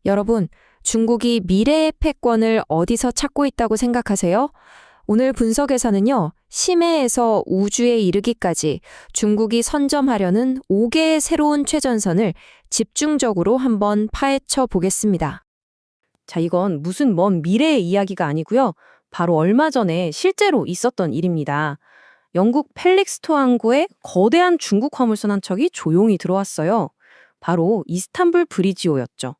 여러분, 중국이 미래의 패권을 어디서 찾고 있다고 생각하세요? 오늘 분석에서는요, 심해에서 우주에 이르기까지 중국이 선점하려는 5개의 새로운 최전선을 집중적으로 한번 파헤쳐 보겠습니다. 자, 이건 무슨 먼 미래의 이야기가 아니고요. 바로 얼마 전에 실제로 있었던 일입니다. 영국 펠릭스토 항구에 거대한 중국 화물선 한 척이 조용히 들어왔어요. 바로 이스탄불 브리지호였죠.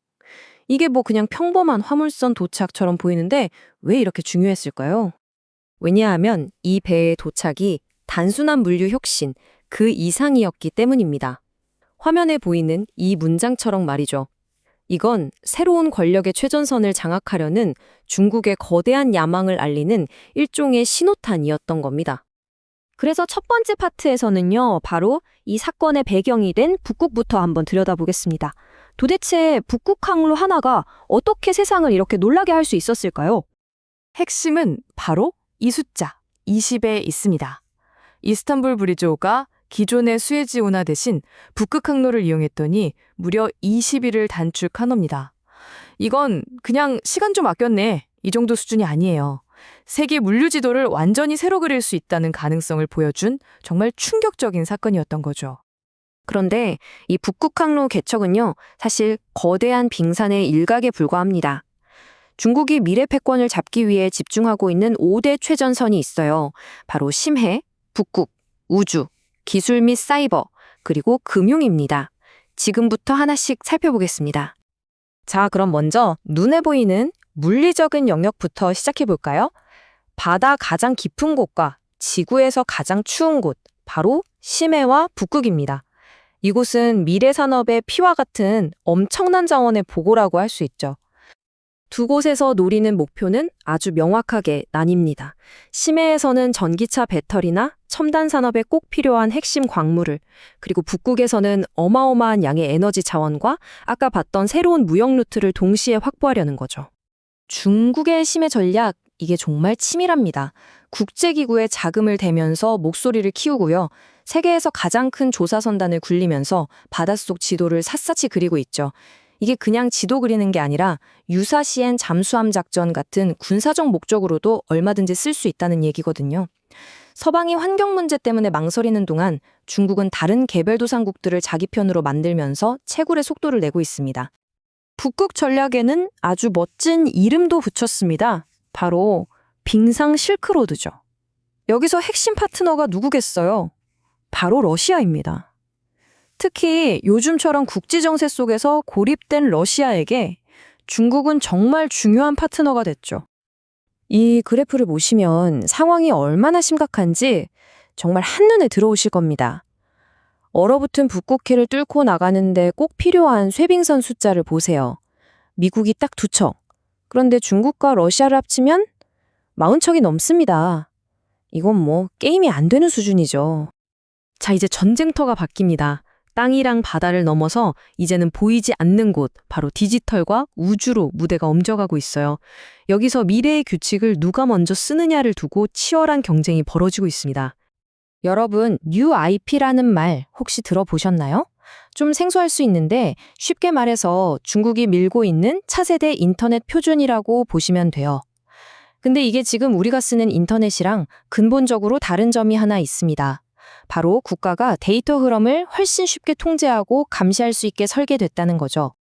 이게 뭐 그냥 평범한 화물선 도착처럼 보이는데 왜 이렇게 중요했을까요? 왜냐하면 이 배의 도착이 단순한 물류 혁신, 그 이상이었기 때문입니다. 화면에 보이는 이 문장처럼 말이죠. 이건 새로운 권력의 최전선을 장악하려는 중국의 거대한 야망을 알리는 일종의 신호탄이었던 겁니다. 그래서 첫 번째 파트에서는요, 바로 이 사건의 배경이 된 북극부터 한번 들여다보겠습니다. 도대체 북극 항로 하나가 어떻게 세상을 이렇게 놀라게 할 수 있었을까요? 핵심은 바로 이 숫자 20에 있습니다. 이스탄불 브리지호가 기존의 수에즈 운하 대신 북극 항로를 이용했더니 무려 20일을 단축한 겁니다. 이건 그냥 시간 좀 아꼈네, 이 정도 수준이 아니에요. 세계 물류 지도를 완전히 새로 그릴 수 있다는 가능성을 보여준 정말 충격적인 사건이었던 거죠. 그런데 이 북극 항로 개척은요, 사실 거대한 빙산의 일각에 불과합니다. 중국이 미래 패권을 잡기 위해 집중하고 있는 5대 최전선이 있어요. 바로 심해, 북극, 우주, 기술 및 사이버, 그리고 금융입니다. 지금부터 하나씩 살펴보겠습니다. 자, 그럼 먼저 눈에 보이는 물리적인 영역부터 시작해 볼까요? 바다 가장 깊은 곳과 지구에서 가장 추운 곳, 바로 심해와 북극입니다. 이곳은 미래 산업의 피와 같은 엄청난 자원의 보고라고 할 수 있죠. 두 곳에서 노리는 목표는 아주 명확하게 나뉩니다. 심해에서는 전기차 배터리나 첨단 산업에 꼭 필요한 핵심 광물을, 그리고 북극에서는 어마어마한 양의 에너지 자원과 아까 봤던 새로운 무역 루트를 동시에 확보하려는 거죠. 중국의 심해 전략, 이게 정말 치밀합니다. 국제기구에 자금을 대면서 목소리를 키우고요. 세계에서 가장 큰 조사선단을 굴리면서 바닷속 지도를 샅샅이 그리고 있죠. 이게 그냥 지도 그리는 게 아니라 유사시엔 잠수함 작전 같은 군사적 목적으로도 얼마든지 쓸 수 있다는 얘기거든요. 서방이 환경 문제 때문에 망설이는 동안 중국은 다른 개발도상국들을 자기 편으로 만들면서 채굴의 속도를 내고 있습니다. 북극 전략에는 아주 멋진 이름도 붙였습니다. 바로 빙상 실크로드죠. 여기서 핵심 파트너가 누구겠어요? 바로 러시아입니다. 특히 요즘처럼 국지 정세 속에서 고립된 러시아에게 중국은 정말 중요한 파트너가 됐죠. 이 그래프를 보시면 상황이 얼마나 심각한지 정말 한눈에 들어오실 겁니다. 얼어붙은 북극해를 뚫고 나가는데 꼭 필요한 쇄빙선 숫자를 보세요. 미국이 딱 2척. 그런데 중국과 러시아를 합치면 40척이 넘습니다. 이건 뭐 게임이 안 되는 수준이죠. 자, 이제 전쟁터가 바뀝니다. 땅이랑 바다를 넘어서 이제는 보이지 않는 곳, 바로 디지털과 우주로 무대가 옮겨가고 있어요. 여기서 미래의 규칙을 누가 먼저 쓰느냐를 두고 치열한 경쟁이 벌어지고 있습니다. 여러분, UIP라는 말 혹시 들어보셨나요? 좀 생소할 수 있는데 쉽게 말해서 중국이 밀고 있는 차세대 인터넷 표준이라고 보시면 돼요. 근데 이게 지금 우리가 쓰는 인터넷이랑 근본적으로 다른 점이 하나 있습니다. 바로 국가가 데이터 흐름을 훨씬 쉽게 통제하고 감시할 수 있게 설계됐다는 거죠.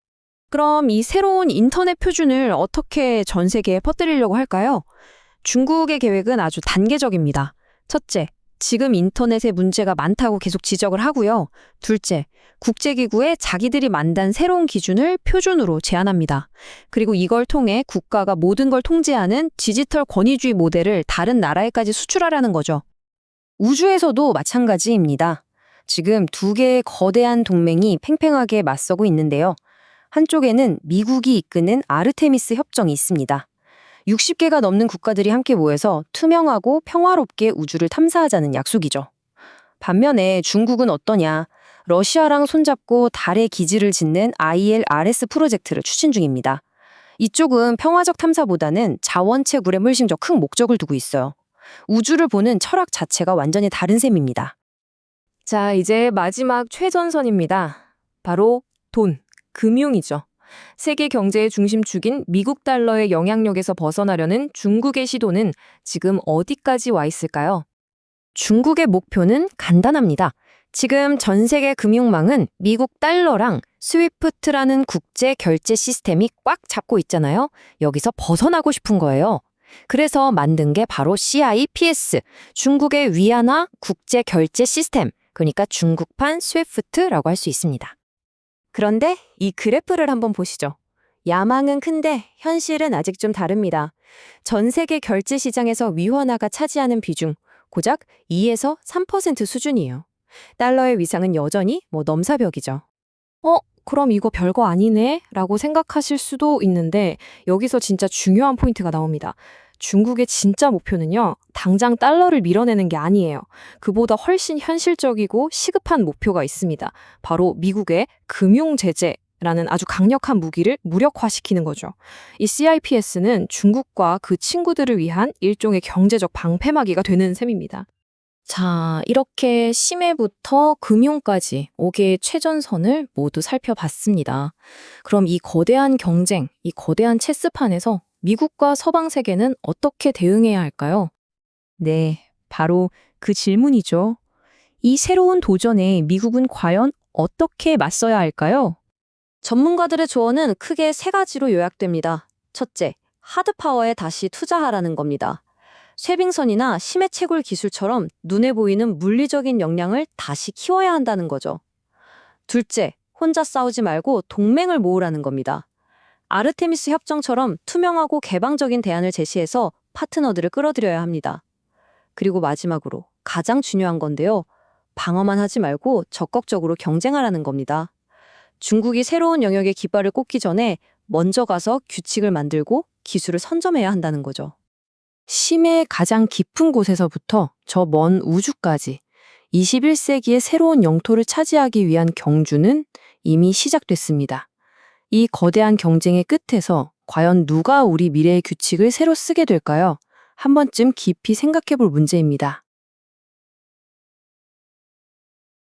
그럼 이 새로운 인터넷 표준을 어떻게 전 세계에 퍼뜨리려고 할까요? 중국의 계획은 아주 단계적입니다. 첫째, 지금 인터넷에 문제가 많다고 계속 지적을 하고요. 둘째, 국제기구에 자기들이 만든 새로운 기준을 표준으로 제안합니다. 그리고 이걸 통해 국가가 모든 걸 통제하는 디지털 권위주의 모델을 다른 나라에까지 수출하려는 거죠. 우주에서도 마찬가지입니다. 지금 2개의 거대한 동맹이 팽팽하게 맞서고 있는데요. 한쪽에는 미국이 이끄는 아르테미스 협정이 있습니다. 60개가 넘는 국가들이 함께 모여서 투명하고 평화롭게 우주를 탐사하자는 약속이죠. 반면에 중국은 어떠냐? 러시아랑 손잡고 달에 기지를 짓는 ILRS 프로젝트를 추진 중입니다. 이쪽은 평화적 탐사보다는 자원 채굴에 훨씬 더 큰 목적을 두고 있어요. 우주를 보는 철학 자체가 완전히 다른 셈입니다. 자, 이제 마지막 최전선입니다. 바로 돈, 금융이죠. 세계 경제의 중심축인 미국 달러의 영향력에서 벗어나려는 중국의 시도는 지금 어디까지 와 있을까요? 중국의 목표는 간단합니다. 지금 전 세계 금융망은 미국 달러랑 스위프트라는 국제 결제 시스템이 꽉 잡고 있잖아요. 여기서 벗어나고 싶은 거예요. 그래서 만든 게 바로 CIPS, 중국의 위안화 국제 결제 시스템, 그러니까 중국판 스위프트라고 할 수 있습니다. 그런데 이 그래프를 한번 보시죠. 야망은 큰데 현실은 아직 좀 다릅니다. 전 세계 결제 시장에서 위안화가 차지하는 비중, 고작 2에서 3% 수준이에요. 달러의 위상은 여전히 넘사벽이죠. 그럼 이거 별거 아니네? 라고 생각하실 수도 있는데 여기서 진짜 중요한 포인트가 나옵니다. 중국의 진짜 목표는요, 당장 달러를 밀어내는 게 아니에요. 그보다 훨씬 현실적이고 시급한 목표가 있습니다. 바로 미국의 금융 제재라는 아주 강력한 무기를 무력화시키는 거죠. 이 CIPS는 중국과 그 친구들을 위한 일종의 경제적 방패막이가 되는 셈입니다. 자, 이렇게 심해부터 금융까지 5개의 최전선을 모두 살펴봤습니다. 그럼 이 거대한 경쟁, 이 거대한 체스판에서 미국과 서방 세계는 어떻게 대응해야 할까요? 네, 바로 그 질문이죠. 이 새로운 도전에 미국은 과연 어떻게 맞서야 할까요? 전문가들의 조언은 크게 세 가지로 요약됩니다. 첫째, 하드파워에 다시 투자하라는 겁니다. 쇄빙선이나 심해 채굴 기술처럼 눈에 보이는 물리적인 역량을 다시 키워야 한다는 거죠. 둘째, 혼자 싸우지 말고 동맹을 모으라는 겁니다. 아르테미스 협정처럼 투명하고 개방적인 대안을 제시해서 파트너들을 끌어들여야 합니다. 그리고 마지막으로 가장 중요한 건데요. 방어만 하지 말고 적극적으로 경쟁하라는 겁니다. 중국이 새로운 영역의 깃발을 꽂기 전에 먼저 가서 규칙을 만들고 기술을 선점해야 한다는 거죠. 심해의 가장 깊은 곳에서부터 저 먼 우주까지 21세기의 새로운 영토를 차지하기 위한 경주는 이미 시작됐습니다. 이 거대한 경쟁의 끝에서 과연 누가 우리 미래의 규칙을 새로 쓰게 될까요? 한 번쯤 깊이 생각해 볼 문제입니다.